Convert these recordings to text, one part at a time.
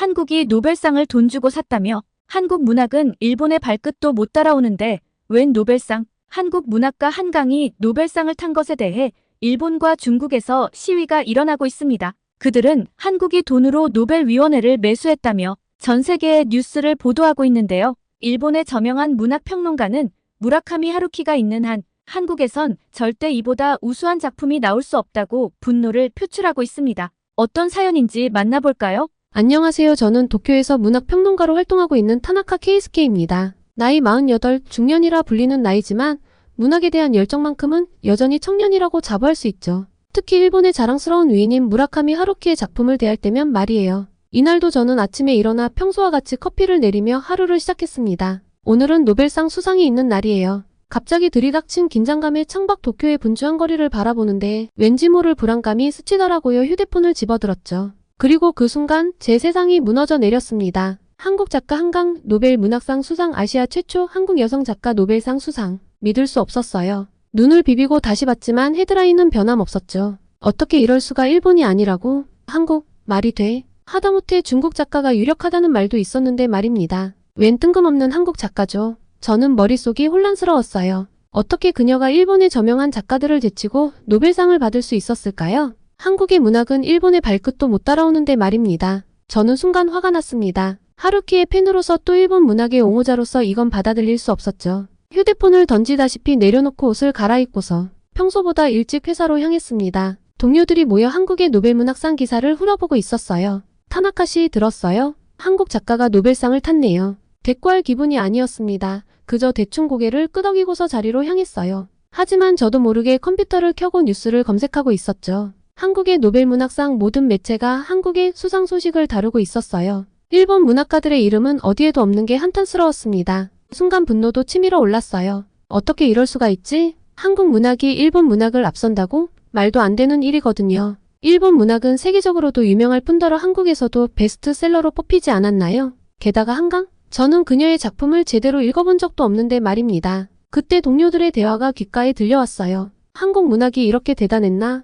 한국이 노벨상을 돈 주고 샀다며 한국 문학은 일본의 발끝도 못 따라오는데 웬 노벨상? 한국 문학가 한강이 노벨상을 탄 것에 대해 일본과 중국에서 시위가 일어나고 있습니다. 그들은 한국이 돈으로 노벨위원회를 매수했다며 전 세계의 뉴스를 보도하고 있는데요. 일본의 저명한 문학평론가는 무라카미 하루키가 있는 한 한국에선 절대 이보다 우수한 작품이 나올 수 없다고 분노를 표출하고 있습니다. 어떤 사연인지 만나볼까요? 안녕하세요. 저는 도쿄에서 문학평론가로 활동하고 있는 타나카 케이스케입니다. 나이 48, 중년이라 불리는 나이지만 문학에 대한 열정만큼은 여전히 청년이라고 자부할 수 있죠. 특히 일본의 자랑스러운 위인인 무라카미 하루키의 작품을 대할 때면 말이에요. 이날도 저는 아침에 일어나 평소와 같이 커피를 내리며 하루를 시작했습니다. 오늘은 노벨상 수상이 있는 날이에요. 갑자기 들이닥친 긴장감에 창밖 도쿄의 분주한 거리를 바라보는데 왠지 모를 불안감이 스치더라고요. 휴대폰을 집어들었죠. 그리고 그 순간 제 세상이 무너져 내렸습니다. 한국 작가 한강 노벨 문학상 수상, 아시아 최초 한국 여성 작가 노벨상 수상. 믿을 수 없었어요. 눈을 비비고 다시 봤지만 헤드라인은 변함없었죠. 어떻게 이럴 수가, 일본이 아니라고? 한국? 말이 돼? 하다못해 중국 작가가 유력하다는 말도 있었는데 말입니다. 웬 뜬금없는 한국 작가죠. 저는 머릿속이 혼란스러웠어요. 어떻게 그녀가 일본의 저명한 작가들을 제치고 노벨상을 받을 수 있었을까요? 한국의 문학은 일본의 발끝도 못 따라오는데 말입니다. 저는 순간 화가 났습니다. 하루키의 팬으로서 또 일본 문학의 옹호자로서 이건 받아들일 수 없었죠. 휴대폰을 던지다시피 내려놓고 옷을 갈아입고서 평소보다 일찍 회사로 향했습니다. 동료들이 모여 한국의 노벨문학상 기사를 훑어보고 있었어요. 타나카 씨 들었어요? 한국 작가가 노벨상을 탔네요. 대꾸할 기분이 아니었습니다. 그저 대충 고개를 끄덕이고서 자리로 향했어요. 하지만 저도 모르게 컴퓨터를 켜고 뉴스를 검색하고 있었죠. 한국의 노벨문학상 모든 매체가 한국의 수상 소식을 다루고 있었어요. 일본 문학가들의 이름은 어디에도 없는 게 한탄스러웠습니다. 순간 분노도 치밀어 올랐어요. 어떻게 이럴 수가 있지? 한국 문학이 일본 문학을 앞선다고? 말도 안 되는 일이거든요. 일본 문학은 세계적으로도 유명할 뿐더러 한국에서도 베스트셀러로 뽑히지 않았나요? 게다가 한강? 저는 그녀의 작품을 제대로 읽어본 적도 없는데 말입니다. 그때 동료들의 대화가 귓가에 들려왔어요. 한국 문학이 이렇게 대단했나?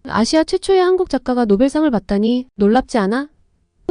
아시아 최초의 한국 작가가 노벨상을 받다니 놀랍지 않아?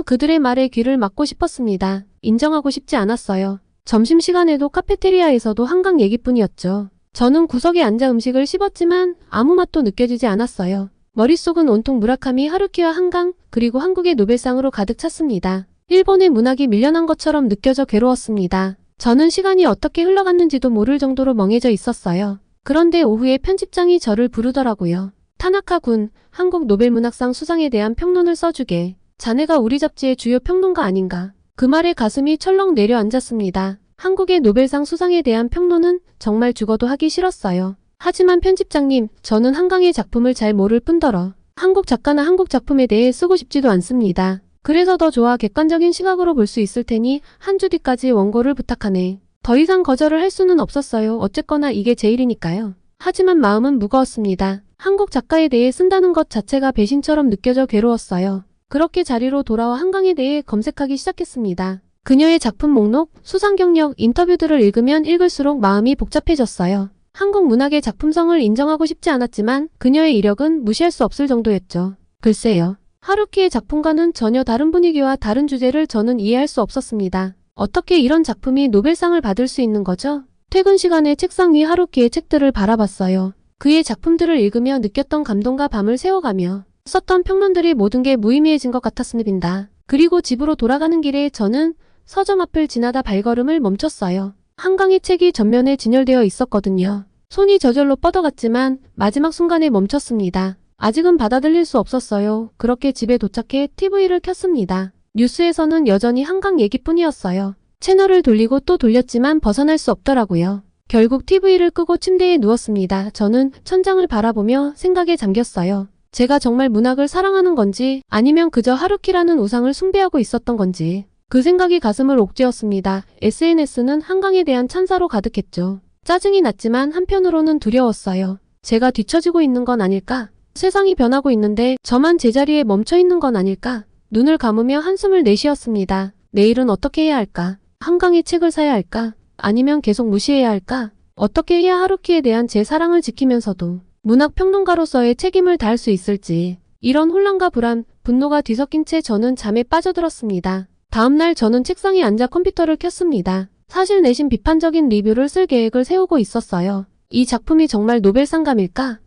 그들의 말에 귀를 막고 싶었습니다. 인정하고 싶지 않았어요. 점심시간에도 카페테리아에서도 한강 얘기뿐이었죠. 저는 구석에 앉아 음식을 씹었지만 아무 맛도 느껴지지 않았어요. 머릿속은 온통 무라카미 하루키와 한강, 그리고 한국의 노벨상으로 가득 찼습니다. 일본의 문학이 밀려난 것처럼 느껴져 괴로웠습니다. 저는 시간이 어떻게 흘러갔는지도 모를 정도로 멍해져 있었어요. 그런데 오후에 편집장이 저를 부르더라고요. 타나카 군, 한국 노벨문학상 수상에 대한 평론을 써주게. 자네가 우리 잡지의 주요 평론가 아닌가. 그 말에 가슴이 철렁 내려앉았습니다. 한국의 노벨상 수상에 대한 평론은 정말 죽어도 하기 싫었어요. 하지만 편집장님, 저는 한강의 작품을 잘 모를 뿐더러 한국 작가나 한국 작품에 대해 쓰고 싶지도 않습니다. 그래서 더 좋아 객관적인 시각으로 볼 수 있을 테니 한 주 뒤까지 원고를 부탁하네. 더 이상 거절을 할 수는 없었어요. 어쨌거나 이게 제 일이니까요. 하지만 마음은 무거웠습니다. 한국 작가에 대해 쓴다는 것 자체가 배신처럼 느껴져 괴로웠어요. 그렇게 자리로 돌아와 한강에 대해 검색하기 시작했습니다. 그녀의 작품 목록, 수상 경력, 인터뷰들을 읽으면 읽을수록 마음이 복잡해졌어요. 한국 문학의 작품성을 인정하고 싶지 않았지만 그녀의 이력은 무시할 수 없을 정도였죠. 글쎄요. 하루키의 작품과는 전혀 다른 분위기와 다른 주제를 저는 이해할 수 없었습니다. 어떻게 이런 작품이 노벨상을 받을 수 있는 거죠? 퇴근 시간에 책상 위 하루키의 책들을 바라봤어요. 그의 작품들을 읽으며 느꼈던 감동과 밤을 새워가며 썼던 평론들이 모든 게 무의미해진 것 같았습니다. 그리고 집으로 돌아가는 길에 저는 서점 앞을 지나다 발걸음을 멈췄어요. 한강의 책이 전면에 진열되어 있었거든요. 손이 저절로 뻗어갔지만 마지막 순간에 멈췄습니다. 아직은 받아들일 수 없었어요. 그렇게 집에 도착해 TV를 켰습니다. 뉴스에서는 여전히 한강 얘기뿐이었어요. 채널을 돌리고 또 돌렸지만 벗어날 수 없더라고요. 결국 TV를 끄고 침대에 누웠습니다. 저는 천장을 바라보며 생각에 잠겼어요. 제가 정말 문학을 사랑하는 건지 아니면 그저 하루키라는 우상을 숭배하고 있었던 건지. 그 생각이 가슴을 옥죄었습니다. SNS는 한강에 대한 찬사로 가득했죠. 짜증이 났지만 한편으로는 두려웠어요. 제가 뒤처지고 있는 건 아닐까? 세상이 변하고 있는데 저만 제자리에 멈춰 있는 건 아닐까? 눈을 감으며 한숨을 내쉬었습니다. 내일은 어떻게 해야 할까? 한강의 책을 사야 할까? 아니면 계속 무시해야 할까? 어떻게 해야 하루키에 대한 제 사랑을 지키면서도 문학평론가로서의 책임을 다할 수 있을지. 이런 혼란과 불안, 분노가 뒤섞인 채 저는 잠에 빠져들었습니다. 다음날 저는 책상에 앉아 컴퓨터를 켰습니다. 사실 내심 비판적인 리뷰를 쓸 계획을 세우고 있었어요. 이 작품이 정말 노벨상감일까?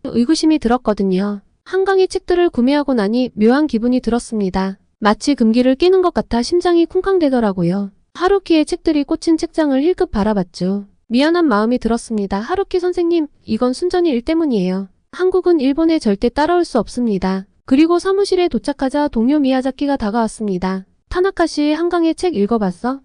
의구심이 들었거든요. 한강의 책들을 구매하고 나니 묘한 기분이 들었습니다. 마치 금기를 끼는 것 같아 심장이 쿵쾅대더라고요. 하루키의 책들이 꽂힌 책장을 힐끗 바라봤죠. 미안한 마음이 들었습니다. 하루키 선생님, 이건 순전히 일 때문이에요. 한국은 일본에 절대 따라올 수 없습니다. 그리고 사무실에 도착하자 동료 미야자키가 다가왔습니다. 타나카 씨의 한강의 책 읽어봤어?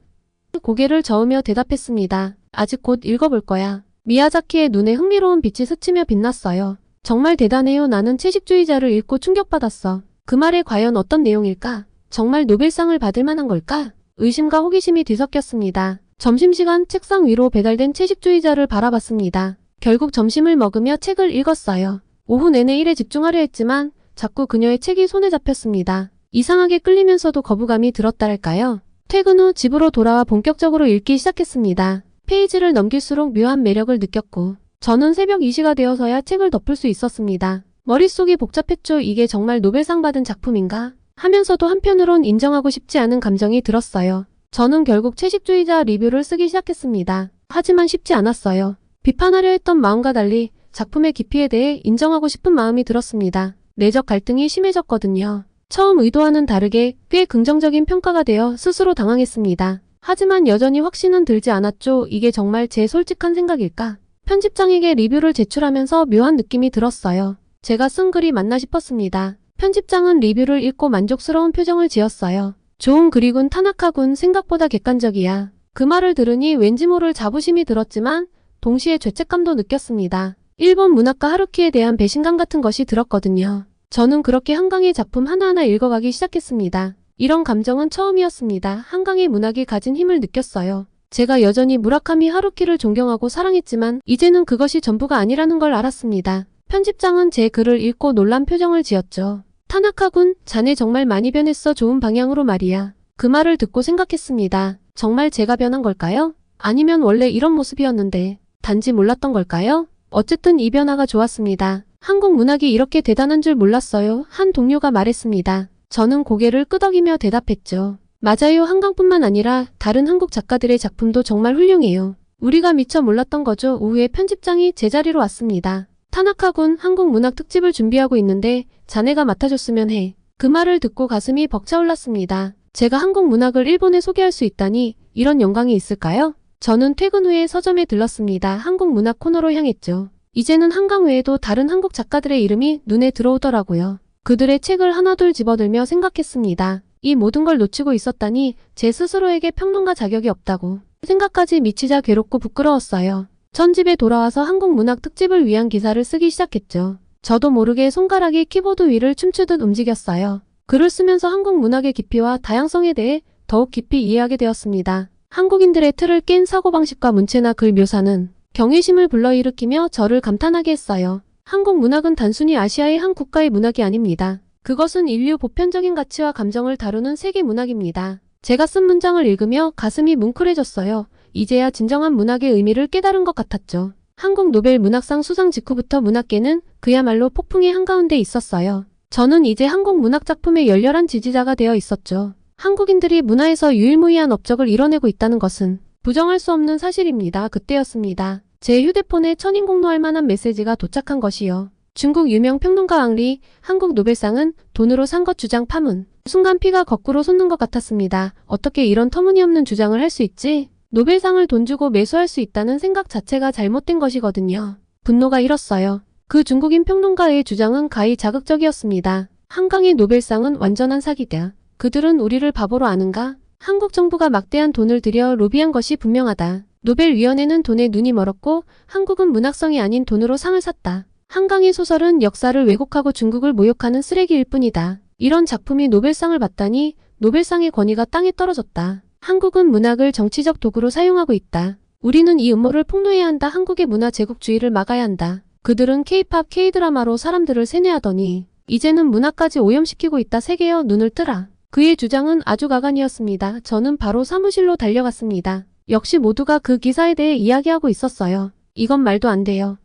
고개를 저으며 대답했습니다. 아직 곧 읽어볼 거야. 미야자키의 눈에 흥미로운 빛이 스치며 빛났어요. 정말 대단해요. 나는 채식주의자를 읽고 충격받았어. 그 말에 과연 어떤 내용일까? 정말 노벨상을 받을 만한 걸까? 의심과 호기심이 뒤섞였습니다. 점심시간 책상 위로 배달된 채식주의자를 바라봤습니다. 결국 점심을 먹으며 책을 읽었어요. 오후 내내 일에 집중하려 했지만 자꾸 그녀의 책이 손에 잡혔습니다. 이상하게 끌리면서도 거부감이 들었달까요? 퇴근 후 집으로 돌아와 본격적으로 읽기 시작했습니다. 페이지를 넘길수록 묘한 매력을 느꼈고 저는 새벽 2시가 되어서야 책을 덮을 수 있었습니다. 머릿속이 복잡했죠. 이게 정말 노벨상 받은 작품인가? 하면서도 한편으론 인정하고 싶지 않은 감정이 들었어요. 저는 결국 채식주의자 리뷰를 쓰기 시작했습니다. 하지만 쉽지 않았어요. 비판하려 했던 마음과 달리 작품의 깊이에 대해 인정하고 싶은 마음이 들었습니다. 내적 갈등이 심해졌거든요. 처음 의도와는 다르게 꽤 긍정적인 평가가 되어 스스로 당황했습니다. 하지만 여전히 확신은 들지 않았죠. 이게 정말 제 솔직한 생각일까? 편집장에게 리뷰를 제출하면서 묘한 느낌이 들었어요. 제가 쓴 글이 맞나 싶었습니다. 편집장은 리뷰를 읽고 만족스러운 표정을 지었어요. 좋은 글이군. 타나카군. 생각보다 객관적이야. 그 말을 들으니 왠지 모를 자부심이 들었지만 동시에 죄책감도 느꼈습니다. 일본 문학가 하루키에 대한 배신감 같은 것이 들었거든요. 저는 그렇게 한강의 작품 하나하나 읽어가기 시작했습니다. 이런 감정은 처음이었습니다. 한강의 문학이 가진 힘을 느꼈어요. 제가 여전히 무라카미 하루키를 존경하고 사랑했지만 이제는 그것이 전부가 아니라는 걸 알았습니다. 편집장은 제 글을 읽고 놀란 표정을 지었죠. 타나카군, 자네 정말 많이 변했어. 좋은 방향으로 말이야. 그 말을 듣고 생각했습니다. 정말 제가 변한 걸까요? 아니면 원래 이런 모습이었는데 단지 몰랐던 걸까요? 어쨌든 이 변화가 좋았습니다. 한국 문학이 이렇게 대단한 줄 몰랐어요. 한 동료가 말했습니다. 저는 고개를 끄덕이며 대답했죠. 맞아요. 한강뿐만 아니라 다른 한국 작가들의 작품도 정말 훌륭해요. 우리가 미처 몰랐던 거죠. 오후에 편집장이 제 자리로 왔습니다. 타나카군, 한국 문학 특집을 준비하고 있는데 자네가 맡아줬으면 해. 그 말을 듣고 가슴이 벅차올랐습니다. 제가 한국 문학을 일본에 소개할 수 있다니 이런 영광이 있을까요? 저는 퇴근 후에 서점에 들렀습니다. 한국 문학 코너로 향했죠. 이제는 한강 외에도 다른 한국 작가들의 이름이 눈에 들어오더라고요. 그들의 책을 하나둘 집어들며 생각했습니다. 이 모든 걸 놓치고 있었다니 제 스스로에게 평론가 자격이 없다고 생각까지 미치자 괴롭고 부끄러웠어요. 전 집에 돌아와서 한국 문학 특집을 위한 기사를 쓰기 시작했죠. 저도 모르게 손가락이 키보드 위를 춤추듯 움직였어요. 글을 쓰면서 한국 문학의 깊이와 다양성에 대해 더욱 깊이 이해하게 되었습니다. 한국인들의 틀을 깬 사고방식과 문체나 글 묘사는 경외심을 불러일으키며 저를 감탄하게 했어요. 한국 문학은 단순히 아시아의 한 국가의 문학이 아닙니다. 그것은 인류 보편적인 가치와 감정을 다루는 세계 문학입니다. 제가 쓴 문장을 읽으며 가슴이 뭉클해졌어요. 이제야 진정한 문학의 의미를 깨달은 것 같았죠. 한국 노벨 문학상 수상 직후부터 문학계는 그야말로 폭풍의 한가운데 있었어요. 저는 이제 한국 문학 작품의 열렬한 지지자가 되어 있었죠. 한국인들이 문화에서 유일무이한 업적을 이뤄내고 있다는 것은 부정할 수 없는 사실입니다. 그때였습니다. 제 휴대폰에 천인공노할 만한 메시지가 도착한 것이요. 중국 유명 평론가 앙리, 한국 노벨상은 돈으로 산 것 주장 파문. 순간 피가 거꾸로 솟는 것 같았습니다. 어떻게 이런 터무니없는 주장을 할 수 있지? 노벨상을 돈 주고 매수할 수 있다는 생각 자체가 잘못된 것이거든요. 분노가 일었어요. 그 중국인 평론가의 주장은 가히 자극적이었습니다. 한강의 노벨상은 완전한 사기다. 그들은 우리를 바보로 아는가? 한국 정부가 막대한 돈을 들여 로비한 것이 분명하다. 노벨위원회는 돈에 눈이 멀었고 한국은 문학성이 아닌 돈으로 상을 샀다. 한강의 소설은 역사를 왜곡하고 중국을 모욕하는 쓰레기일 뿐이다. 이런 작품이 노벨상을 받다니 노벨상의 권위가 땅에 떨어졌다. 한국은 문학을 정치적 도구로 사용하고 있다. 우리는 이 음모를 폭로해야 한다. 한국의 문화 제국주의를 막아야 한다. 그들은 K-팝, K-드라마로 사람들을 세뇌하더니 이제는 문학까지 오염시키고 있다. 세계여 눈을 뜨라. 그의 주장은 아주 가관이었습니다. 저는 바로 사무실로 달려갔습니다. 역시 모두가 그 기사에 대해 이야기하고 있었어요. 이건 말도 안 돼요.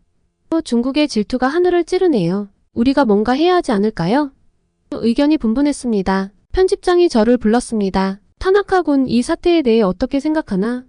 중국의 질투가 하늘을 찌르네요. 우리가 뭔가 해야 하지 않을까요? 의견이 분분했습니다. 편집장이 저를 불렀습니다. 타나카-군 이 사태에 대해 어떻게 생각하나?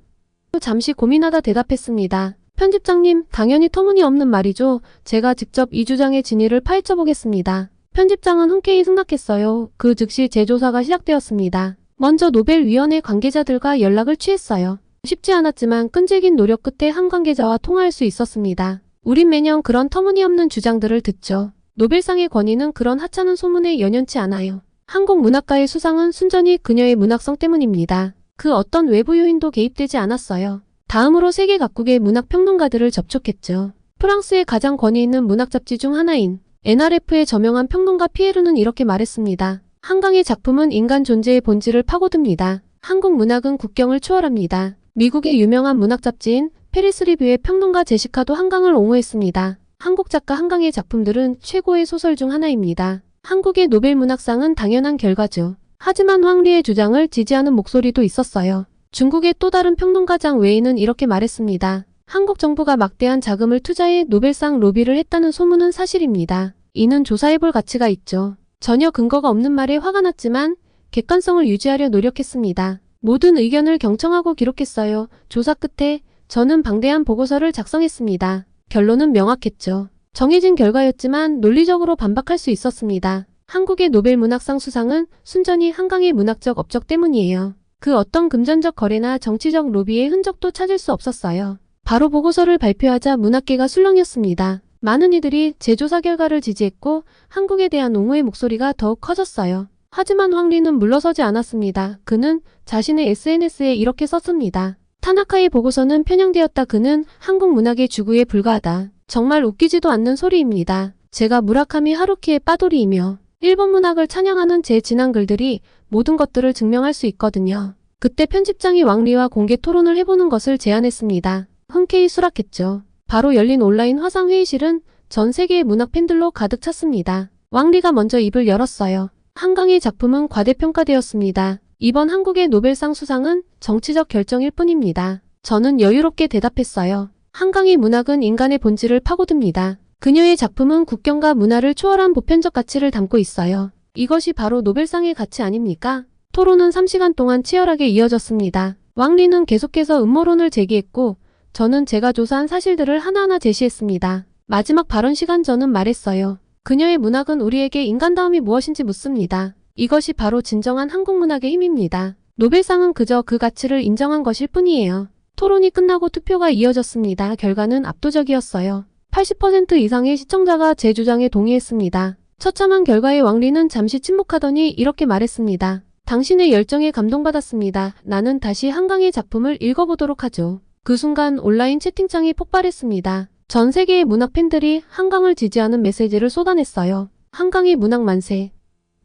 잠시 고민하다 대답했습니다. 편집장님, 당연히 터무니없는 말이죠. 제가 직접 이 주장의 진위를 파헤쳐 보겠습니다. 편집장은 흔쾌히 승낙했어요. 그 즉시 재조사가 시작되었습니다. 먼저 노벨위원회 관계자들과 연락을 취했어요. 쉽지 않았지만 끈질긴 노력 끝에 한 관계자와 통화할 수 있었습니다. 우린 매년 그런 터무니없는 주장들을 듣죠. 노벨상의 권위는 그런 하찮은 소문에 연연치 않아요. 한국 문학가의 수상은 순전히 그녀의 문학성 때문입니다. 그 어떤 외부 요인도 개입되지 않았어요. 다음으로 세계 각국의 문학평론가들을 접촉했죠. 프랑스의 가장 권위 있는 문학 잡지 중 하나인 NRF의 저명한 평론가 피에르는 이렇게 말했습니다. 한강의 작품은 인간 존재의 본질을 파고듭니다. 한국 문학은 국경을 초월합니다. 미국의 유명한 문학 잡지인 페리스 리뷰의 평론가 제시카도 한강을 옹호했습니다. 한국 작가 한강의 작품들은 최고의 소설 중 하나입니다. 한국의 노벨 문학상은 당연한 결과죠. 하지만 황리의 주장을 지지하는 목소리도 있었어요. 중국의 또 다른 평론가장 웨이는 이렇게 말했습니다. 한국 정부가 막대한 자금을 투자해 노벨상 로비를 했다는 소문은 사실입니다. 이는 조사해볼 가치가 있죠. 전혀 근거가 없는 말에 화가 났지만 객관성을 유지하려 노력했습니다. 모든 의견을 경청하고 기록했어요. 조사 끝에 저는 방대한 보고서를 작성했습니다. 결론은 명확했죠. 정해진 결과였지만 논리적으로 반박할 수 있었습니다. 한국의 노벨 문학상 수상은 순전히 한강의 문학적 업적 때문이에요. 그 어떤 금전적 거래나 정치적 로비의 흔적도 찾을 수 없었어요. 바로 보고서를 발표하자 문학계가 술렁였습니다. 많은 이들이 재조사 결과를 지지했고 한국에 대한 옹호의 목소리가 더욱 커졌어요. 하지만 황리는 물러서지 않았습니다. 그는 자신의 SNS에 이렇게 썼습니다. 타나카의 보고서는 편향되었다. 그는 한국 문학의 주구에 불과하다. 정말 웃기지도 않는 소리입니다. 제가 무라카미 하루키의 빠돌이이며 일본 문학을 찬양하는 제 지난 글들이 모든 것들을 증명할 수 있거든요. 그때 편집장이 왕리와 공개 토론을 해보는 것을 제안했습니다. 흔쾌히 수락했죠. 바로 열린 온라인 화상 회의실은 전 세계의 문학 팬들로 가득 찼습니다. 왕리가 먼저 입을 열었어요. 한강의 작품은 과대평가되었습니다. 이번 한국의 노벨상 수상은 정치적 결정일 뿐입니다. 저는 여유롭게 대답했어요. 한강의 문학은 인간의 본질을 파고듭니다. 그녀의 작품은 국경과 문화를 초월한 보편적 가치를 담고 있어요. 이것이 바로 노벨상의 가치 아닙니까? 토론은 3시간 동안 치열하게 이어졌습니다. 왕리는 계속해서 음모론을 제기했고 저는 제가 조사한 사실들을 하나하나 제시했습니다. 마지막 발언 시간 저는 말했어요. 그녀의 문학은 우리에게 인간다움이 무엇인지 묻습니다. 이것이 바로 진정한 한국 문학의 힘입니다. 노벨상은 그저 그 가치를 인정한 것일 뿐이에요. 토론이 끝나고 투표가 이어졌습니다. 결과는 압도적이었어요. 80% 이상의 시청자가 제 주장에 동의했습니다. 처참한 결과에 왕리는 잠시 침묵하더니 이렇게 말했습니다. 당신의 열정에 감동받았습니다. 나는 다시 한강의 작품을 읽어보도록 하죠. 그 순간 온라인 채팅창이 폭발했습니다. 전 세계의 문학 팬들이 한강을 지지하는 메시지를 쏟아냈어요. 한강의 문학 만세.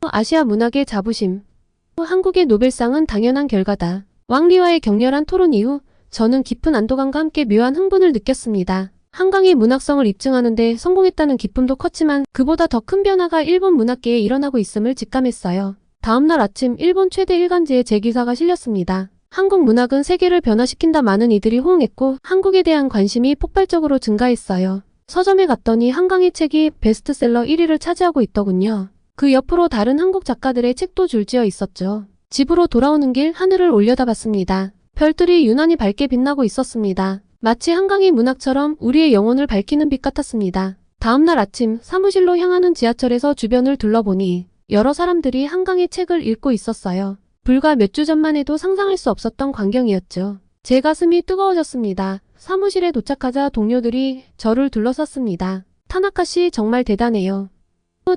아시아 문학의 자부심. 한국의 노벨상은 당연한 결과다. 왕리와의 격렬한 토론 이후 저는 깊은 안도감과 함께 묘한 흥분을 느꼈습니다. 한강의 문학성을 입증하는 데 성공했다는 기쁨도 컸지만 그보다 더 큰 변화가 일본 문학계에 일어나고 있음을 직감했어요. 다음날 아침 일본 최대 일간지에 제 기사가 실렸습니다. 한국 문학은 세계를 변화시킨다. 많은 이들이 호응했고 한국에 대한 관심이 폭발적으로 증가했어요. 서점에 갔더니 한강의 책이 베스트셀러 1위를 차지하고 있더군요. 그 옆으로 다른 한국 작가들의 책도 줄지어 있었죠. 집으로 돌아오는 길 하늘을 올려다봤습니다. 별들이 유난히 밝게 빛나고 있었습니다. 마치 한강의 문학처럼 우리의 영혼을 밝히는 빛 같았습니다. 다음날 아침 사무실로 향하는 지하철에서 주변을 둘러보니 여러 사람들이 한강의 책을 읽고 있었어요. 불과 몇 주 전만 해도 상상할 수 없었던 광경이었죠. 제 가슴이 뜨거워졌습니다. 사무실에 도착하자 동료들이 저를 둘러쌌습니다. 타나카 씨 정말 대단해요.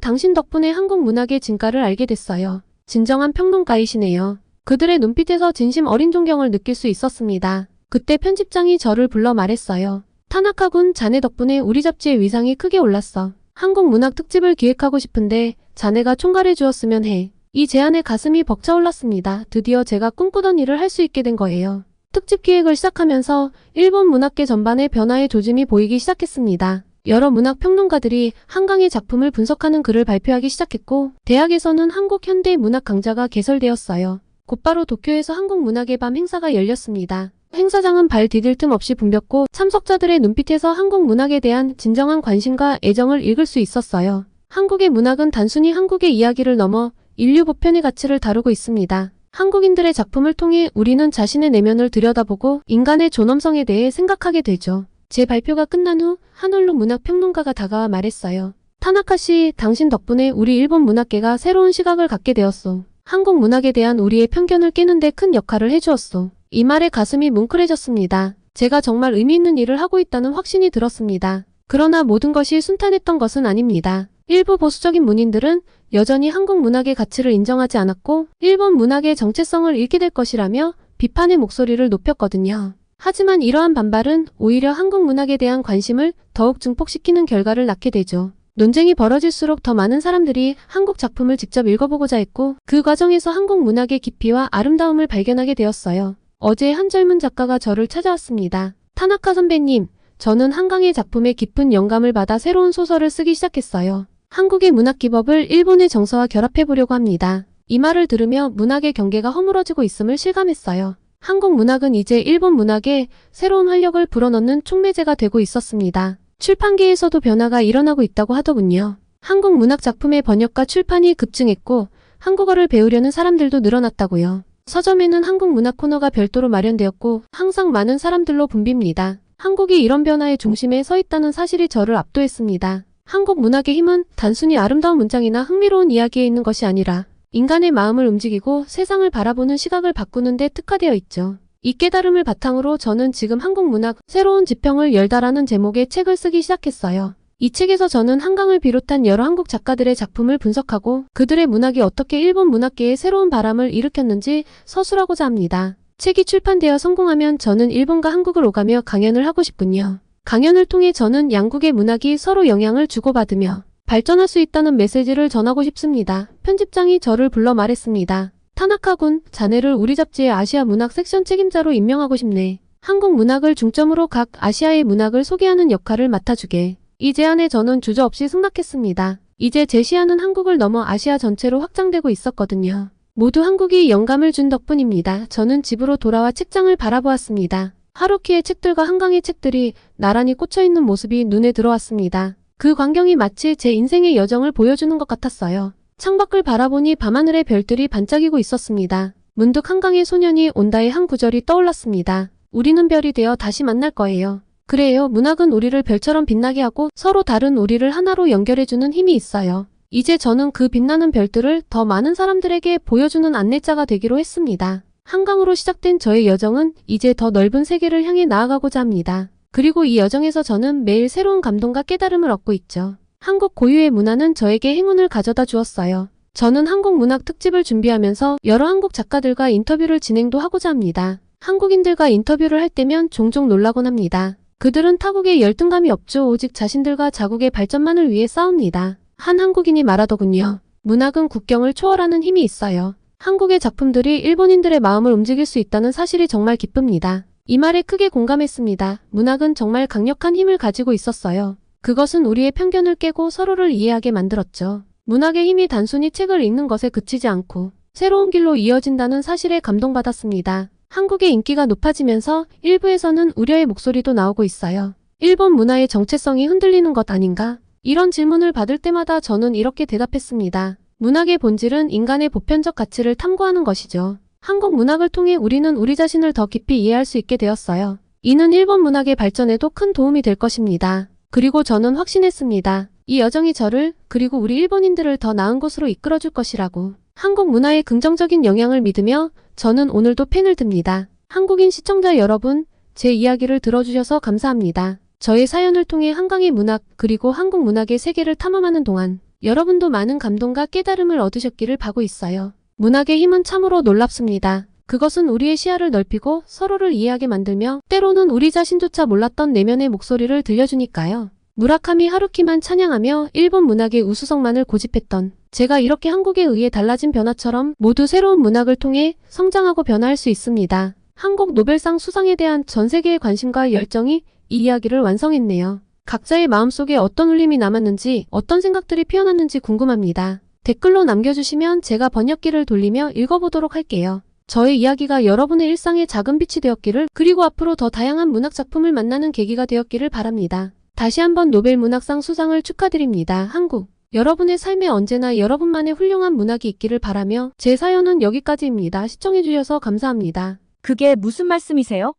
당신 덕분에 한국 문학의 진가를 알게 됐어요. 진정한 평론가이시네요. 그들의 눈빛에서 진심 어린 존경을 느낄 수 있었습니다. 그때 편집장이 저를 불러 말했어요. 타나카-군, 자네 덕분에 우리 잡지의 위상이 크게 올랐어. 한국 문학 특집을 기획하고 싶은데 자네가 총괄해 주었으면 해. 이 제안에 가슴이 벅차올랐습니다. 드디어 제가 꿈꾸던 일을 할 수 있게 된 거예요. 특집 기획을 시작하면서 일본 문학계 전반의 변화의 조짐이 보이기 시작했습니다. 여러 문학 평론가들이 한강의 작품을 분석하는 글을 발표하기 시작했고 대학에서는 한국 현대 문학 강좌가 개설되었어요. 곧바로 도쿄에서 한국 문학의 밤 행사가 열렸습니다. 행사장은 발 디딜 틈 없이 붐볐고 참석자들의 눈빛에서 한국 문학에 대한 진정한 관심과 애정을 읽을 수 있었어요. 한국의 문학은 단순히 한국의 이야기를 넘어 인류 보편의 가치를 다루고 있습니다. 한국인들의 작품을 통해 우리는 자신의 내면을 들여다보고 인간의 존엄성에 대해 생각하게 되죠. 제 발표가 끝난 후 한올루 문학평론가가 다가와 말했어요. 타나카 씨, 당신 덕분에 우리 일본 문학계가 새로운 시각을 갖게 되었소. 한국 문학에 대한 우리의 편견을 깨는 데 큰 역할을 해주었소. 이 말에 가슴이 뭉클해졌습니다. 제가 정말 의미 있는 일을 하고 있다는 확신이 들었습니다. 그러나 모든 것이 순탄했던 것은 아닙니다. 일부 보수적인 문인들은 여전히 한국 문학의 가치를 인정하지 않았고 일본 문학의 정체성을 잃게 될 것이라며 비판의 목소리를 높였거든요. 하지만 이러한 반발은 오히려 한국 문학에 대한 관심을 더욱 증폭시키는 결과를 낳게 되죠. 논쟁이 벌어질수록 더 많은 사람들이 한국 작품을 직접 읽어보고자 했고 그 과정에서 한국 문학의 깊이와 아름다움을 발견하게 되었어요. 어제 한 젊은 작가가 저를 찾아왔습니다. 타나카 선배님, 저는 한강의 작품에 깊은 영감을 받아 새로운 소설을 쓰기 시작했어요. 한국의 문학 기법을 일본의 정서와 결합해보려고 합니다. 이 말을 들으며 문학의 경계가 허물어지고 있음을 실감했어요. 한국 문학은 이제 일본 문학에 새로운 활력을 불어넣는 촉매제가 되고 있었습니다. 출판계에서도 변화가 일어나고 있다고 하더군요. 한국 문학 작품의 번역과 출판이 급증했고 한국어를 배우려는 사람들도 늘어났다고요. 서점에는 한국 문학 코너가 별도로 마련되었고 항상 많은 사람들로 붐빕니다. 한국이 이런 변화의 중심에 서 있다는 사실이 저를 압도했습니다. 한국 문학의 힘은 단순히 아름다운 문장이나 흥미로운 이야기에 있는 것이 아니라 인간의 마음을 움직이고 세상을 바라보는 시각을 바꾸는 데 특화되어 있죠. 이 깨달음을 바탕으로 저는 지금 한국 문학 새로운 지평을 열다라는 제목의 책을 쓰기 시작했어요. 이 책에서 저는 한강을 비롯한 여러 한국 작가들의 작품을 분석하고 그들의 문학이 어떻게 일본 문학계에 새로운 바람을 일으켰는지 서술하고자 합니다. 책이 출판되어 성공하면 저는 일본과 한국을 오가며 강연을 하고 싶군요. 강연을 통해 저는 양국의 문학이 서로 영향을 주고받으며 발전할 수 있다는 메시지를 전하고 싶습니다. 편집장이 저를 불러 말했습니다. 타나카-군, 자네를 우리 잡지의 아시아 문학 섹션 책임자로 임명하고 싶네. 한국 문학을 중점으로 각 아시아의 문학을 소개하는 역할을 맡아주게. 이 제안에 저는 주저없이 승낙했습니다. 이제 제 시야는 한국을 넘어 아시아 전체로 확장되고 있었거든요. 모두 한국이 영감을 준 덕분입니다. 저는 집으로 돌아와 책장을 바라보았습니다. 하루키의 책들과 한강의 책들이 나란히 꽂혀있는 모습이 눈에 들어왔습니다. 그 광경이 마치 제 인생의 여정을 보여주는 것 같았어요. 창밖을 바라보니 밤하늘의 별들이 반짝이고 있었습니다. 문득 한강의 소년이 온다의 한 구절이 떠올랐습니다. 우리는 별이 되어 다시 만날 거예요. 그래요. 문학은 우리를 별처럼 빛나게 하고 서로 다른 우리를 하나로 연결해주는 힘이 있어요. 이제 저는 그 빛나는 별들을 더 많은 사람들에게 보여주는 안내자가 되기로 했습니다. 한강으로 시작된 저의 여정은 이제 더 넓은 세계를 향해 나아가고자 합니다. 그리고 이 여정에서 저는 매일 새로운 감동과 깨달음을 얻고 있죠. 한국 고유의 문화는 저에게 행운을 가져다 주었어요. 저는 한국 문학 특집을 준비하면서 여러 한국 작가들과 인터뷰를 진행도 하고자 합니다. 한국인들과 인터뷰를 할 때면 종종 놀라곤 합니다. 그들은 타국에 열등감이 없죠. 오직 자신들과 자국의 발전만을 위해 싸웁니다. 한 한국인이 말하더군요. 문학은 국경을 초월하는 힘이 있어요. 한국의 작품들이 일본인들의 마음을 움직일 수 있다는 사실이 정말 기쁩니다. 이 말에 크게 공감했습니다. 문학은 정말 강력한 힘을 가지고 있었어요. 그것은 우리의 편견을 깨고 서로를 이해하게 만들었죠. 문학의 힘이 단순히 책을 읽는 것에 그치지 않고 새로운 길로 이어진다는 사실에 감동받았습니다. 한국의 인기가 높아지면서 일부에서는 우려의 목소리도 나오고 있어요. 일본 문화의 정체성이 흔들리는 것 아닌가? 이런 질문을 받을 때마다 저는 이렇게 대답했습니다. 문학의 본질은 인간의 보편적 가치를 탐구하는 것이죠. 한국 문학을 통해 우리는 우리 자신을 더 깊이 이해할 수 있게 되었어요. 이는 일본 문학의 발전에도 큰 도움이 될 것입니다. 그리고 저는 확신했습니다. 이 여정이 저를 그리고 우리 일본인들을 더 나은 곳으로 이끌어줄 것이라고. 한국 문화의 긍정적인 영향을 믿으며 저는 오늘도 펜을 듭니다. 한국인 시청자 여러분, 제 이야기를 들어주셔서 감사합니다. 저의 사연을 통해 한강의 문학 그리고 한국 문학의 세계를 탐험하는 동안 여러분도 많은 감동과 깨달음을 얻으셨기를 바고 있어요. 문학의 힘은 참으로 놀랍습니다. 그것은 우리의 시야를 넓히고 서로를 이해하게 만들며 때로는 우리 자신조차 몰랐던 내면의 목소리를 들려주니까요. 무라카미 하루키만 찬양하며 일본 문학의 우수성만을 고집했던 제가 이렇게 한국에 의해 달라진 변화처럼 모두 새로운 문학을 통해 성장하고 변화할 수 있습니다. 한국 노벨상 수상에 대한 전 세계의 관심과 열정이 이 이야기를 완성했네요. 각자의 마음속에 어떤 울림이 남았는지 어떤 생각들이 피어났는지 궁금합니다. 댓글로 남겨주시면 제가 번역기를 돌리며 읽어보도록 할게요. 저의 이야기가 여러분의 일상에 작은 빛이 되었기를 그리고 앞으로 더 다양한 문학 작품을 만나는 계기가 되었기를 바랍니다. 다시 한번 노벨 문학상 수상을 축하드립니다. 한국 여러분의 삶에 언제나 여러분만의 훌륭한 문학이 있기를 바라며 제 사연은 여기까지입니다. 시청해주셔서 감사합니다. 그게 무슨 말씀이세요?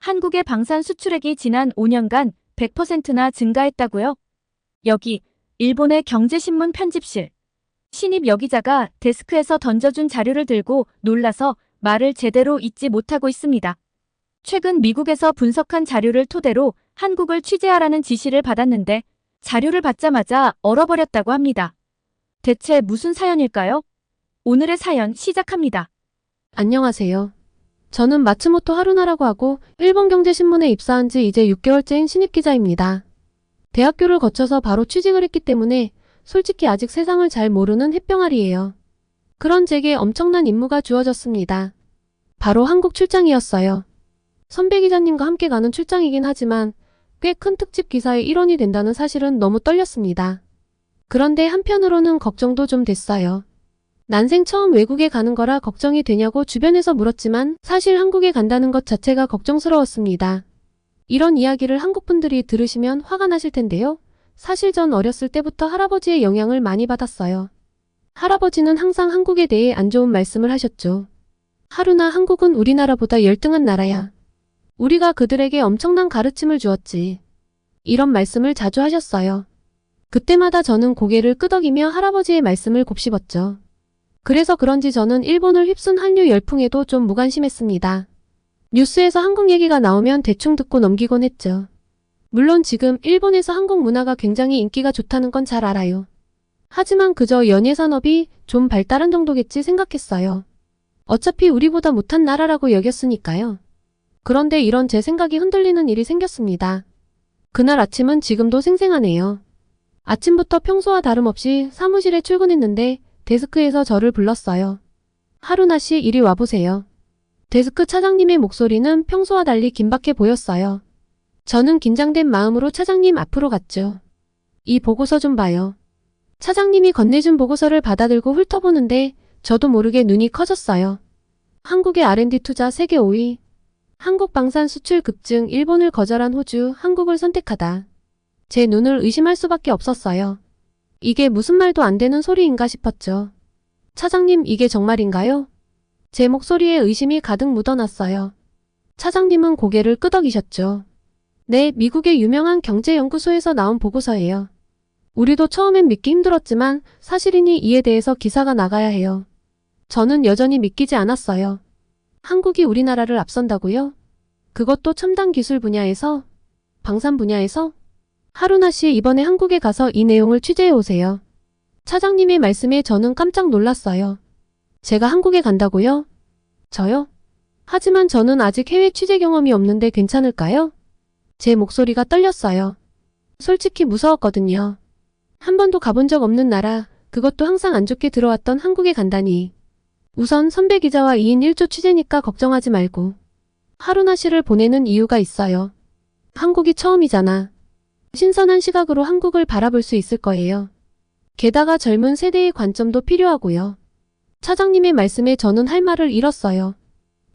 한국의 방산 수출액이 지난 5년간 100%나 증가했다고요? 여기 일본의 경제신문 편집실. 신입 여기자가 데스크에서 던져준 자료를 들고 놀라서 말을 제대로 잇지 못하고 있습니다. 최근 미국에서 분석한 자료를 토대로 한국을 취재하라는 지시를 받았는데 자료를 받자마자 얼어버렸다고 합니다. 대체 무슨 사연일까요? 오늘의 사연 시작합니다. 안녕하세요. 저는 마츠모토 하루나라고 하고 일본 경제신문에 입사한 지 이제 6개월째인 신입기자입니다. 대학교를 거쳐서 바로 취직을 했기 때문에 솔직히 아직 세상을 잘 모르는 햇병아리예요. 그런 제게 엄청난 임무가 주어졌습니다. 바로 한국 출장이었어요. 선배 기자님과 함께 가는 출장이긴 하지만 꽤 큰 특집 기사의 일원이 된다는 사실은 너무 떨렸습니다. 그런데 한편으로는 걱정도 좀 됐어요. 난생 처음 외국에 가는 거라 걱정이 되냐고 주변에서 물었지만 사실 한국에 간다는 것 자체가 걱정스러웠습니다. 이런 이야기를 한국 분들이 들으시면 화가 나실 텐데요. 사실 전 어렸을 때부터 할아버지의 영향을 많이 받았어요. 할아버지는 항상 한국에 대해 안 좋은 말씀을 하셨죠. 하루나 한국은 우리나라보다 열등한 나라야. 우리가 그들에게 엄청난 가르침을 주었지. 이런 말씀을 자주 하셨어요. 그때마다 저는 고개를 끄덕이며 할아버지의 말씀을 곱씹었죠. 그래서 그런지 저는 일본을 휩쓴 한류 열풍에도 좀 무관심했습니다. 뉴스에서 한국 얘기가 나오면 대충 듣고 넘기곤 했죠. 물론 지금 일본에서 한국 문화가 굉장히 인기가 좋다는 건 잘 알아요. 하지만 그저 연예 산업이 좀 발달한 정도겠지 생각했어요. 어차피 우리보다 못한 나라라고 여겼으니까요. 그런데 이런 제 생각이 흔들리는 일이 생겼습니다. 그날 아침은 지금도 생생하네요. 아침부터 평소와 다름없이 사무실에 출근했는데 데스크에서 저를 불렀어요. 하루나 씨, 이리 와보세요. 데스크 차장님의 목소리는 평소와 달리 긴박해 보였어요. 저는 긴장된 마음으로 차장님 앞으로 갔죠. 이 보고서 좀 봐요. 차장님이 건네준 보고서를 받아들고 훑어보는데 저도 모르게 눈이 커졌어요. 한국의 R&D 투자 세계 5위. 한국 방산 수출 급증, 일본을 거절한 호주, 한국을 선택하다. 제 눈을 의심할 수밖에 없었어요. 이게 무슨 말도 안 되는 소리인가 싶었죠. 차장님, 이게 정말인가요? 제 목소리에 의심이 가득 묻어났어요. 차장님은 고개를 끄덕이셨죠. 네, 미국의 유명한 경제연구소에서 나온 보고서예요. 우리도 처음엔 믿기 힘들었지만 사실이니 이에 대해서 기사가 나가야 해요. 저는 여전히 믿기지 않았어요. 한국이 우리나라를 앞선다고요? 그것도 첨단 기술 분야에서? 방산 분야에서? 하루나 씨, 이번에 한국에 가서 이 내용을 취재해 오세요. 차장님의 말씀에 저는 깜짝 놀랐어요. 제가 한국에 간다고요? 저요? 하지만 저는 아직 해외 취재 경험이 없는데 괜찮을까요? 제 목소리가 떨렸어요. 솔직히 무서웠거든요. 한 번도 가본 적 없는 나라, 그것도 항상 안 좋게 들어왔던 한국에 간다니. 우선 선배 기자와 2인 1조 취재니까 걱정하지 말고. 하루나 씨를 보내는 이유가 있어요. 한국이 처음이잖아. 신선한 시각으로 한국을 바라볼 수 있을 거예요. 게다가 젊은 세대의 관점도 필요하고요. 차장님의 말씀에 저는 할 말을 잃었어요.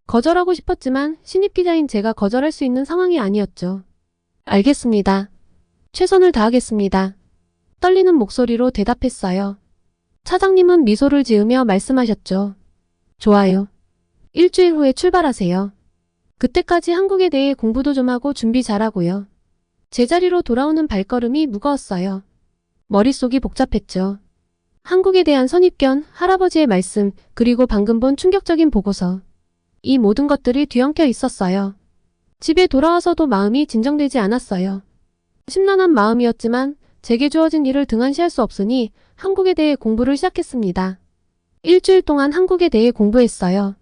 거절하고 싶었지만 신입 기자인 제가 거절할 수 있는 상황이 아니었죠. 알겠습니다. 최선을 다하겠습니다. 떨리는 목소리로 대답했어요. 차장님은 미소를 지으며 말씀하셨죠. 좋아요. 일주일 후에 출발하세요. 그때까지 한국에 대해 공부도 좀 하고 준비 잘하고요. 제자리로 돌아오는 발걸음이 무거웠어요. 머릿속이 복잡했죠. 한국에 대한 선입견, 할아버지의 말씀, 그리고 방금 본 충격적인 보고서. 이 모든 것들이 뒤엉켜 있었어요. 집에 돌아와서도 마음이 진정되지 않았어요. 심란한 마음이었지만 제게 주어진 일을 등한시할 수 없으니 한국에 대해 공부를 시작했습니다. 일주일 동안 한국에 대해 공부했어요.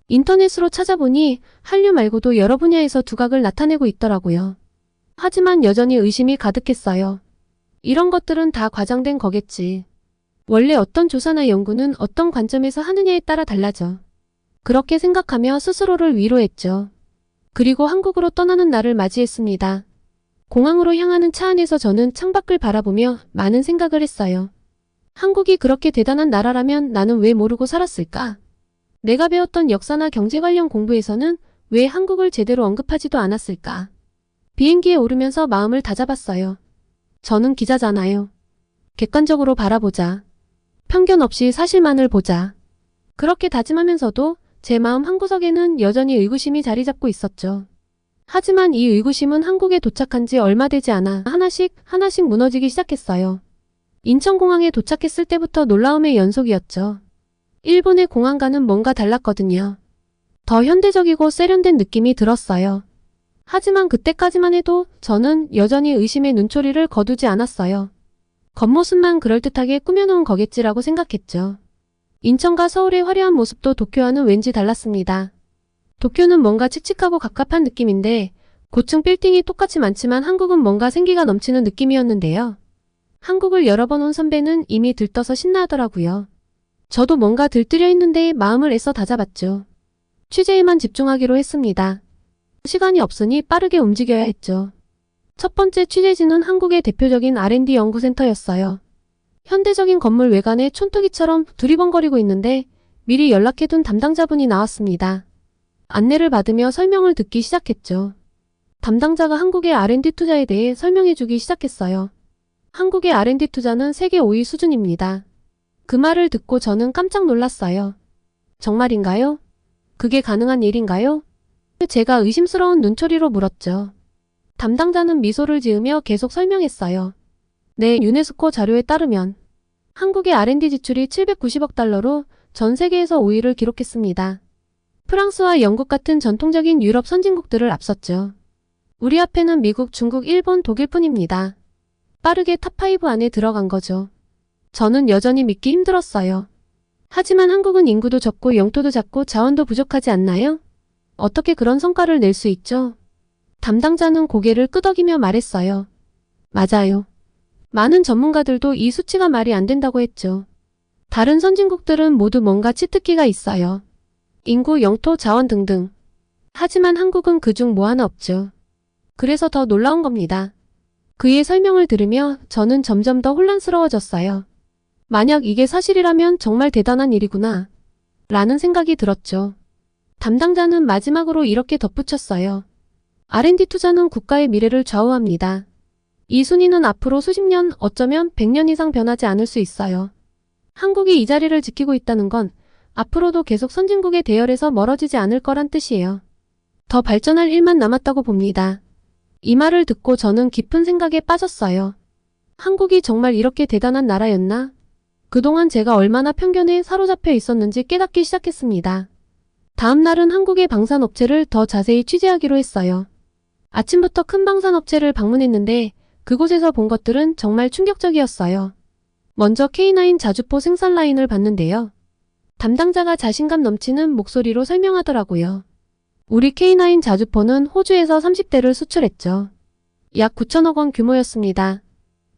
인터넷으로 찾아보니 한류 말고도 여러 분야에서 두각을 나타내고 있더라고요. 하지만 여전히 의심이 가득했어요. 이런 것들은 다 과장된 거겠지. 원래 어떤 조사나 연구는 어떤 관점에서 하느냐에 따라 달라져. 그렇게 생각하며 스스로를 위로했죠. 그리고 한국으로 떠나는 날을 맞이했습니다. 공항으로 향하는 차 안에서 저는 창밖을 바라보며 많은 생각을 했어요. 한국이 그렇게 대단한 나라라면 나는 왜 모르고 살았을까? 내가 배웠던 역사나 경제 관련 공부에서는 왜 한국을 제대로 언급하지도 않았을까? 비행기에 오르면서 마음을 다잡았어요. 저는 기자잖아요. 객관적으로 바라보자. 편견 없이 사실만을 보자. 그렇게 다짐하면서도 제 마음 한구석에는 여전히 의구심이 자리 잡고 있었죠. 하지만 이 의구심은 한국에 도착한 지 얼마 되지 않아 하나씩 무너지기 시작했어요. 인천공항에 도착했을 때부터 놀라움의 연속이었죠. 일본의 공항과는 뭔가 달랐거든요. 더 현대적이고 세련된 느낌이 들었어요. 하지만 그때까지만 해도 저는 여전히 의심의 눈초리를 거두지 않았어요. 겉모습만 그럴듯하게 꾸며놓은 거겠지라고 생각했죠. 인천과 서울의 화려한 모습도 도쿄와는 왠지 달랐습니다. 도쿄는 뭔가 칙칙하고 갑갑한 느낌인데 고층 빌딩이 똑같이 많지만 한국은 뭔가 생기가 넘치는 느낌이었는데요. 한국을 여러 번 온 선배는 이미 들떠서 신나하더라고요. 저도 뭔가 들뜨려 있는데 마음을 애써 다잡았죠. 취재에만 집중하기로 했습니다. 시간이 없으니 빠르게 움직여야 했죠. 첫 번째 취재지는 한국의 대표적인 R&D 연구센터였어요. 현대적인 건물 외관에 촌뜨기처럼 두리번거리고 있는데 미리 연락해둔 담당자분이 나왔습니다. 안내를 받으며 설명을 듣기 시작했죠. 담당자가 한국의 R&D 투자에 대해 설명해주기 시작했어요. 한국의 R&D 투자는 세계 5위 수준입니다. 그 말을 듣고 저는 깜짝 놀랐어요. 정말인가요? 그게 가능한 일인가요? 제가 의심스러운 눈초리로 물었죠. 담당자는 미소를 지으며 계속 설명했어요. 네, 유네스코 자료에 따르면 한국의 R&D 지출이 790억 달러로 전 세계에서 5위를 기록했습니다. 프랑스와 영국 같은 전통적인 유럽 선진국들을 앞섰죠. 우리 앞에는 미국, 중국, 일본, 독일뿐입니다. 빠르게 탑5 안에 들어간 거죠. 저는 여전히 믿기 힘들었어요. 하지만 한국은 인구도 적고 영토도 작고 자원도 부족하지 않나요? 어떻게 그런 성과를 낼 수 있죠? 담당자는 고개를 끄덕이며 말했어요. 맞아요. 많은 전문가들도 이 수치가 말이 안 된다고 했죠. 다른 선진국들은 모두 뭔가 치트키가 있어요. 인구, 영토, 자원 등등. 하지만 한국은 그중 뭐 하나 없죠. 그래서 더 놀라운 겁니다. 그의 설명을 들으며 저는 점점 더 혼란스러워졌어요. 만약 이게 사실이라면 정말 대단한 일이구나. 라는 생각이 들었죠. 담당자는 마지막으로 이렇게 덧붙였어요. R&D 투자는 국가의 미래를 좌우합니다. 이 순위는 앞으로 수십 년, 어쩌면 100년 이상 변하지 않을 수 있어요. 한국이 이 자리를 지키고 있다는 건 앞으로도 계속 선진국의 대열에서 멀어지지 않을 거란 뜻이에요. 더 발전할 일만 남았다고 봅니다. 이 말을 듣고 저는 깊은 생각에 빠졌어요. 한국이 정말 이렇게 대단한 나라였나? 그동안 제가 얼마나 편견에 사로잡혀 있었는지 깨닫기 시작했습니다. 다음 날은 한국의 방산업체를 더 자세히 취재하기로 했어요. 아침부터 큰 방산업체를 방문했는데 그곳에서 본 것들은 정말 충격적이었어요. 먼저 K9 자주포 생산 라인을 봤는데요. 담당자가 자신감 넘치는 목소리로 설명하더라고요. 우리 K9 자주포는 호주에서 30대를 수출했죠. 약 9천억 원 규모였습니다.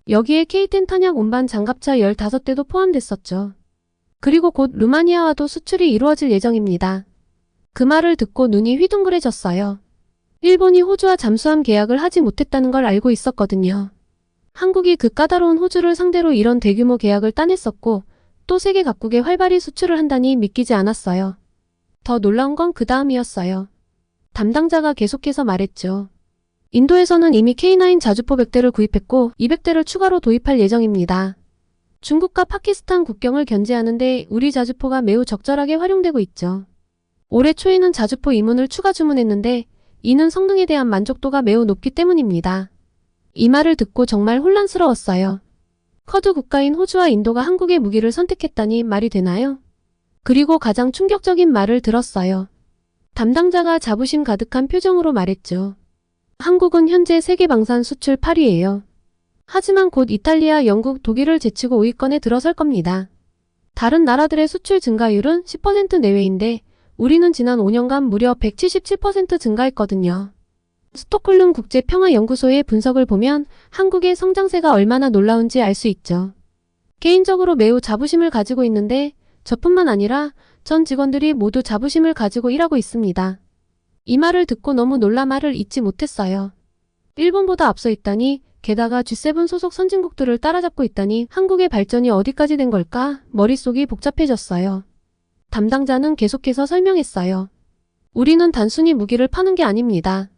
여기에 K10 탄약 운반 장갑차 15대도 포함됐었죠. 그리고 곧 루마니아와도 수출이 이루어질 예정입니다. 그 말을 듣고 눈이 휘둥그레졌어요. 일본이 호주와 잠수함 계약을 하지 못했다는 걸 알고 있었거든요. 한국이 그 까다로운 호주를 상대로 이런 대규모 계약을 따냈었고 또 세계 각국에 활발히 수출을 한다니 믿기지 않았어요. 더 놀라운 건 그 다음이었어요. 담당자가 계속해서 말했죠. 인도에서는 이미 K9 자주포 100대를 구입했고 200대를 추가로 도입할 예정입니다. 중국과 파키스탄 국경을 견제하는데 우리 자주포가 매우 적절하게 활용되고 있죠. 올해 초에는 자주포 2문을 추가 주문했는데 이는 성능에 대한 만족도가 매우 높기 때문입니다. 이 말을 듣고 정말 혼란스러웠어요. 쿼드 국가인 호주와 인도가 한국의 무기를 선택했다니 말이 되나요? 그리고 가장 충격적인 말을 들었어요. 담당자가 자부심 가득한 표정으로 말했죠. 한국은 현재 세계 방산 수출 8위예요. 하지만 곧 이탈리아, 영국, 독일을 제치고 5위권에 들어설 겁니다. 다른 나라들의 수출 증가율은 10% 내외인데 우리는 지난 5년간 무려 177% 증가했거든요. 스톡홀름 국제평화연구소의 분석을 보면 한국의 성장세가 얼마나 놀라운지 알 수 있죠. 개인적으로 매우 자부심을 가지고 있는데 저뿐만 아니라 전 직원들이 모두 자부심을 가지고 일하고 있습니다. 이 말을 듣고 너무 놀라 말을 잇지 못했어요. 일본보다 앞서 있다니, 게다가 G7 소속 선진국들을 따라잡고 있다니 한국의 발전이 어디까지 된 걸까? 머릿속이 복잡해졌어요. 담당자는 계속해서 설명했어요. 우리는 단순히 무기를 파는 게 아닙니다.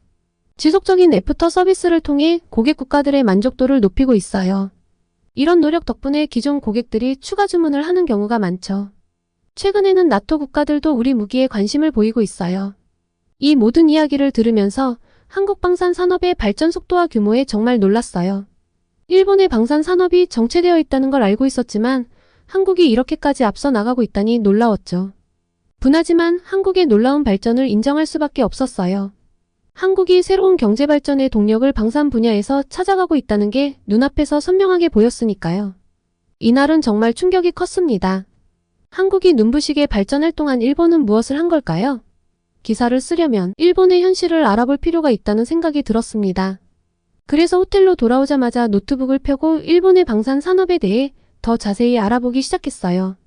지속적인 애프터 서비스를 통해 고객 국가들의 만족도를 높이고 있어요. 이런 노력 덕분에 기존 고객들이 추가 주문을 하는 경우가 많죠. 최근에는 나토 국가들도 우리 무기에 관심을 보이고 있어요. 이 모든 이야기를 들으면서 한국 방산 산업의 발전 속도와 규모에 정말 놀랐어요. 일본의 방산 산업이 정체되어 있다는 걸 알고 있었지만 한국이 이렇게까지 앞서 나가고 있다니 놀라웠죠. 분하지만 한국의 놀라운 발전을 인정할 수밖에 없었어요. 한국이 새로운 경제 발전의 동력을 방산 분야에서 찾아가고 있다는 게 눈앞에서 선명하게 보였으니까요. 이날은 정말 충격이 컸습니다. 한국이 눈부시게 발전할 동안 일본은 무엇을 한 걸까요? 기사를 쓰려면 일본의 현실을 알아볼 필요가 있다는 생각이 들었습니다. 그래서 호텔로 돌아오자마자 노트북을 펴고 일본의 방산 산업에 대해 더 자세히 알아보기 시작했어요.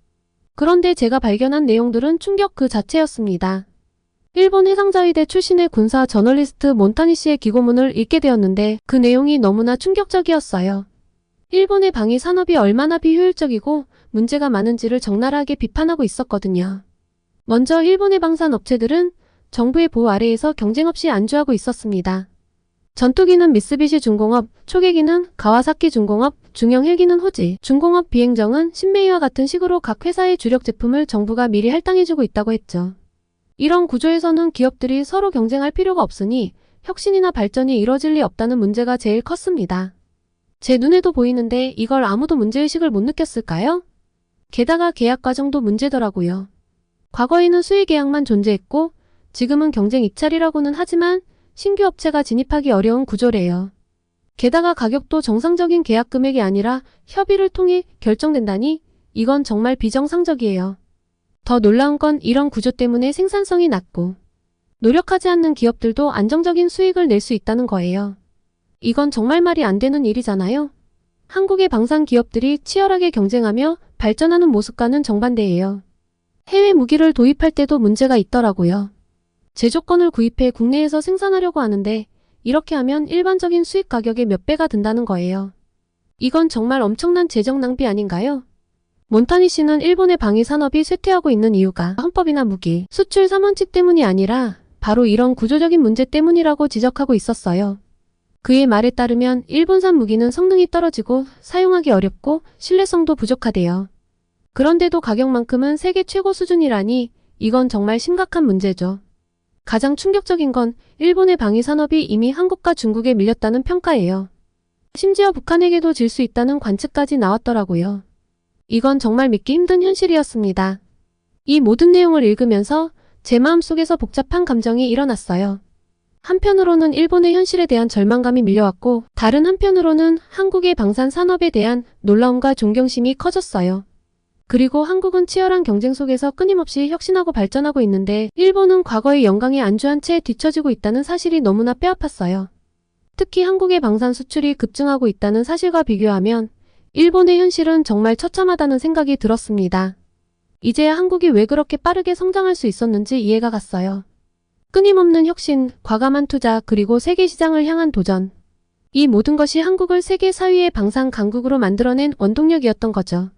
그런데 제가 발견한 내용들은 충격 그 자체였습니다. 일본 해상자위대 출신의 군사 저널리스트 몬타니 씨의 기고문을 읽게 되었는데 그 내용이 너무나 충격적이었어요. 일본의 방위 산업이 얼마나 비효율적이고 문제가 많은지를 적나라하게 비판하고 있었거든요. 먼저 일본의 방산 업체들은 정부의 보호 아래에서 경쟁 없이 안주하고 있었습니다. 전투기는 미쓰비시 중공업, 초계기는 가와사키 중공업, 중형 헬기는 호지, 중공업 비행정은 신메이와 같은 식으로 각 회사의 주력 제품을 정부가 미리 할당해주고 있다고 했죠. 이런 구조에서는 기업들이 서로 경쟁할 필요가 없으니 혁신이나 발전이 이뤄질 리 없다는 문제가 제일 컸습니다. 제 눈에도 보이는데 이걸 아무도 문제의식을 못 느꼈을까요? 게다가 계약 과정도 문제더라고요. 과거에는 수의 계약만 존재했고 지금은 경쟁 입찰이라고는 하지만 신규 업체가 진입하기 어려운 구조래요. 게다가 가격도 정상적인 계약 금액이 아니라 협의를 통해 결정된다니 이건 정말 비정상적이에요. 더 놀라운 건 이런 구조 때문에 생산성이 낮고 노력하지 않는 기업들도 안정적인 수익을 낼 수 있다는 거예요. 이건 정말 말이 안 되는 일이잖아요. 한국의 방산 기업들이 치열하게 경쟁하며 발전하는 모습과는 정반대예요. 해외 무기를 도입할 때도 문제가 있더라고요. 제조건을 구입해 국내에서 생산하려고 하는데 이렇게 하면 일반적인 수입 가격의 몇 배가 든다는 거예요. 이건 정말 엄청난 재정 낭비 아닌가요? 몬타니 씨는 일본의 방위 산업이 쇠퇴하고 있는 이유가 헌법이나 무기, 수출 3원칙 때문이 아니라 바로 이런 구조적인 문제 때문이라고 지적하고 있었어요. 그의 말에 따르면 일본산 무기는 성능이 떨어지고 사용하기 어렵고 신뢰성도 부족하대요. 그런데도 가격만큼은 세계 최고 수준이라니 이건 정말 심각한 문제죠. 가장 충격적인 건 일본의 방위 산업이 이미 한국과 중국에 밀렸다는 평가예요. 심지어 북한에게도 질 수 있다는 관측까지 나왔더라고요. 이건 정말 믿기 힘든 현실이었습니다. 이 모든 내용을 읽으면서 제 마음속에서 복잡한 감정이 일어났어요. 한편으로는 일본의 현실에 대한 절망감이 밀려왔고 다른 한편으로는 한국의 방산 산업에 대한 놀라움과 존경심이 커졌어요. 그리고 한국은 치열한 경쟁 속에서 끊임없이 혁신하고 발전하고 있는데 일본은 과거의 영광에 안주한 채 뒤처지고 있다는 사실이 너무나 뼈아팠어요. 특히 한국의 방산 수출이 급증하고 있다는 사실과 비교하면 일본의 현실은 정말 처참하다는 생각이 들었습니다. 이제야 한국이 왜 그렇게 빠르게 성장할 수 있었는지 이해가 갔어요. 끊임없는 혁신, 과감한 투자, 그리고 세계 시장을 향한 도전. 이 모든 것이 한국을 세계 4위의 방산 강국으로 만들어낸 원동력이었던 거죠.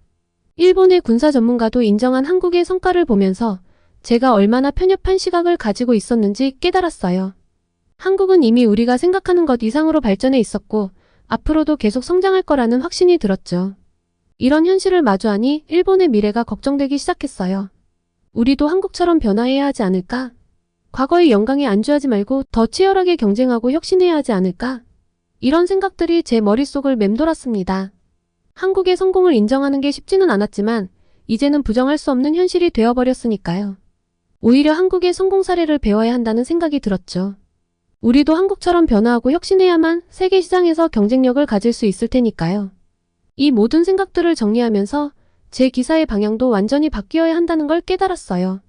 일본의 군사 전문가도 인정한 한국의 성과를 보면서 제가 얼마나 편협한 시각을 가지고 있었는지 깨달았어요. 한국은 이미 우리가 생각하는 것 이상으로 발전해 있었고 앞으로도 계속 성장할 거라는 확신이 들었죠. 이런 현실을 마주하니 일본의 미래가 걱정되기 시작했어요. 우리도 한국처럼 변화해야 하지 않을까? 과거의 영광에 안주하지 말고 더 치열하게 경쟁하고 혁신해야 하지 않을까? 이런 생각들이 제 머릿속을 맴돌았습니다. 한국의 성공을 인정하는 게 쉽지는 않았지만 이제는 부정할 수 없는 현실이 되어버렸으니까요. 오히려 한국의 성공 사례를 배워야 한다는 생각이 들었죠. 우리도 한국처럼 변화하고 혁신해야만 세계 시장에서 경쟁력을 가질 수 있을 테니까요. 이 모든 생각들을 정리하면서 제 기사의 방향도 완전히 바뀌어야 한다는 걸 깨달았어요.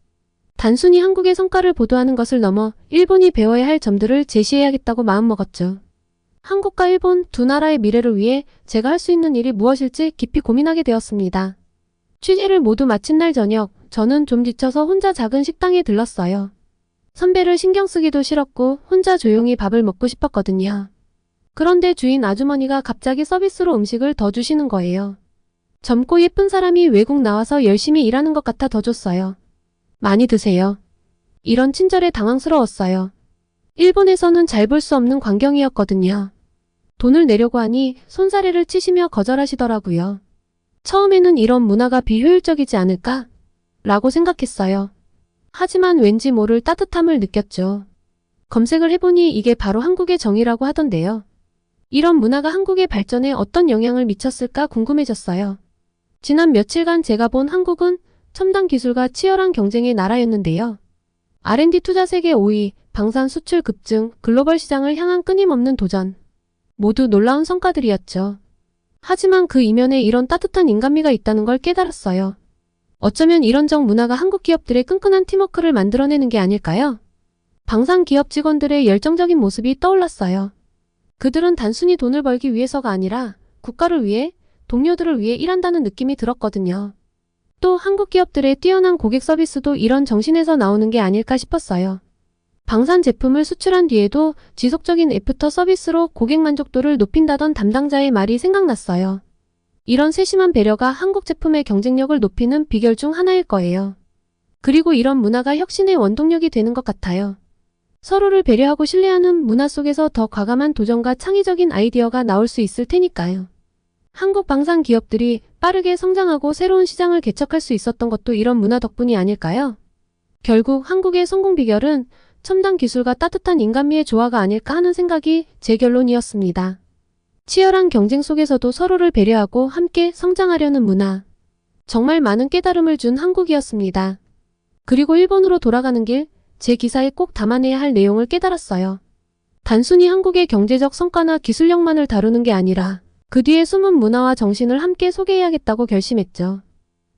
단순히 한국의 성과를 보도하는 것을 넘어 일본이 배워야 할 점들을 제시해야겠다고 마음먹었죠. 한국과 일본 두 나라의 미래를 위해 제가 할 수 있는 일이 무엇일지 깊이 고민하게 되었습니다. 취재를 모두 마친 날 저녁, 저는 좀 지쳐서 혼자 작은 식당에 들렀어요. 선배를 신경 쓰기도 싫었고 혼자 조용히 밥을 먹고 싶었거든요. 그런데 주인 아주머니가 갑자기 서비스로 음식을 더 주시는 거예요. 젊고 예쁜 사람이 외국 나와서 열심히 일하는 것 같아 더 줬어요. 많이 드세요. 이런 친절에 당황스러웠어요. 일본에서는 잘 볼 수 없는 광경이었거든요. 돈을 내려고 하니 손사래를 치시며 거절하시더라고요. 처음에는 이런 문화가 비효율적이지 않을까? 라고 생각했어요. 하지만 왠지 모를 따뜻함을 느꼈죠. 검색을 해보니 이게 바로 한국의 정이라고 하던데요. 이런 문화가 한국의 발전에 어떤 영향을 미쳤을까 궁금해졌어요. 지난 며칠간 제가 본 한국은 첨단 기술과 치열한 경쟁의 나라였는데요. R&D 투자 세계 5위, 방산 수출 급증, 글로벌 시장을 향한 끊임없는 도전. 모두 놀라운 성과들이었죠. 하지만 그 이면에 이런 따뜻한 인간미가 있다는 걸 깨달았어요. 어쩌면 이런 정 문화가 한국 기업들의 끈끈한 팀워크를 만들어내는 게 아닐까요? 방산 기업 직원들의 열정적인 모습이 떠올랐어요. 그들은 단순히 돈을 벌기 위해서가 아니라 국가를 위해, 동료들을 위해 일한다는 느낌이 들었거든요. 또 한국 기업들의 뛰어난 고객 서비스도 이런 정신에서 나오는 게 아닐까 싶었어요. 방산 제품을 수출한 뒤에도 지속적인 애프터 서비스로 고객 만족도를 높인다던 담당자의 말이 생각났어요. 이런 세심한 배려가 한국 제품의 경쟁력을 높이는 비결 중 하나일 거예요. 그리고 이런 문화가 혁신의 원동력이 되는 것 같아요. 서로를 배려하고 신뢰하는 문화 속에서 더 과감한 도전과 창의적인 아이디어가 나올 수 있을 테니까요. 한국 방산 기업들이 빠르게 성장하고 새로운 시장을 개척할 수 있었던 것도 이런 문화 덕분이 아닐까요? 결국 한국의 성공 비결은 첨단 기술과 따뜻한 인간미의 조화가 아닐까 하는 생각이 제 결론이었습니다. 치열한 경쟁 속에서도 서로를 배려하고 함께 성장하려는 문화. 정말 많은 깨달음을 준 한국이었습니다. 그리고 일본으로 돌아가는 길, 제 기사에 꼭 담아내야 할 내용을 깨달았어요. 단순히 한국의 경제적 성과나 기술력만을 다루는 게 아니라 그 뒤에 숨은 문화와 정신을 함께 소개해야겠다고 결심했죠.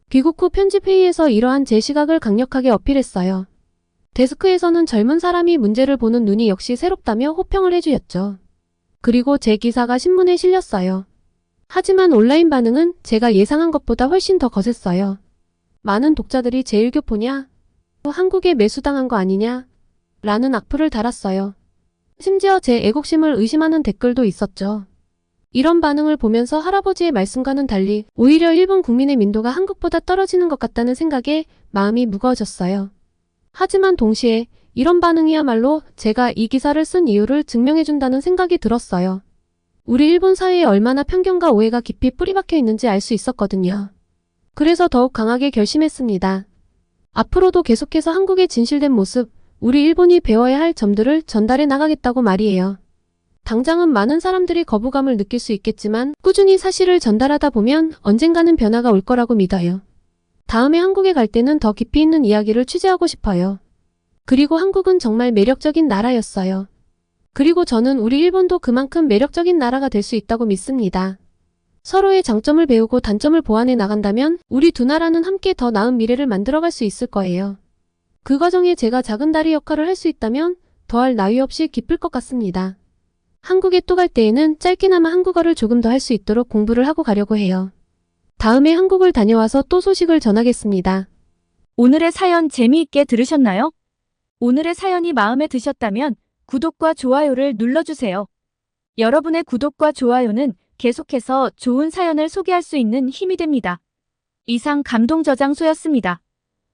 귀국 후 편집회의에서 이러한 제 시각을 강력하게 어필했어요. 데스크에서는 젊은 사람이 문제를 보는 눈이 역시 새롭다며 호평을 해주셨죠. 그리고 제 기사가 신문에 실렸어요. 하지만 온라인 반응은 제가 예상한 것보다 훨씬 더 거셌어요. 많은 독자들이 제 일교포냐? 한국에 매수당한 거 아니냐? 라는 악플을 달았어요. 심지어 제 애국심을 의심하는 댓글도 있었죠. 이런 반응을 보면서 할아버지의 말씀과는 달리 오히려 일본 국민의 민도가 한국보다 떨어지는 것 같다는 생각에 마음이 무거워졌어요. 하지만 동시에 이런 반응이야말로 제가 이 기사를 쓴 이유를 증명해준다는 생각이 들었어요. 우리 일본 사회에 얼마나 편견과 오해가 깊이 뿌리박혀 있는지 알 수 있었거든요. 그래서 더욱 강하게 결심했습니다. 앞으로도 계속해서 한국의 진실된 모습, 우리 일본이 배워야 할 점들을 전달해 나가겠다고 말이에요. 당장은 많은 사람들이 거부감을 느낄 수 있겠지만 꾸준히 사실을 전달하다 보면 언젠가는 변화가 올 거라고 믿어요. 다음에 한국에 갈 때는 더 깊이 있는 이야기를 취재하고 싶어요. 그리고 한국은 정말 매력적인 나라였어요. 그리고 저는 우리 일본도 그만큼 매력적인 나라가 될 수 있다고 믿습니다. 서로의 장점을 배우고 단점을 보완해 나간다면 우리 두 나라는 함께 더 나은 미래를 만들어갈 수 있을 거예요. 그 과정에 제가 작은 다리 역할을 할 수 있다면 더할 나위 없이 기쁠 것 같습니다. 한국에 또 갈 때에는 짧게나마 한국어를 조금 더 할 수 있도록 공부를 하고 가려고 해요. 다음에 한국을 다녀와서 또 소식을 전하겠습니다. 오늘의 사연 재미있게 들으셨나요? 오늘의 사연이 마음에 드셨다면 구독과 좋아요를 눌러주세요. 여러분의 구독과 좋아요는 계속해서 좋은 사연을 소개할 수 있는 힘이 됩니다. 이상 감동저장소였습니다.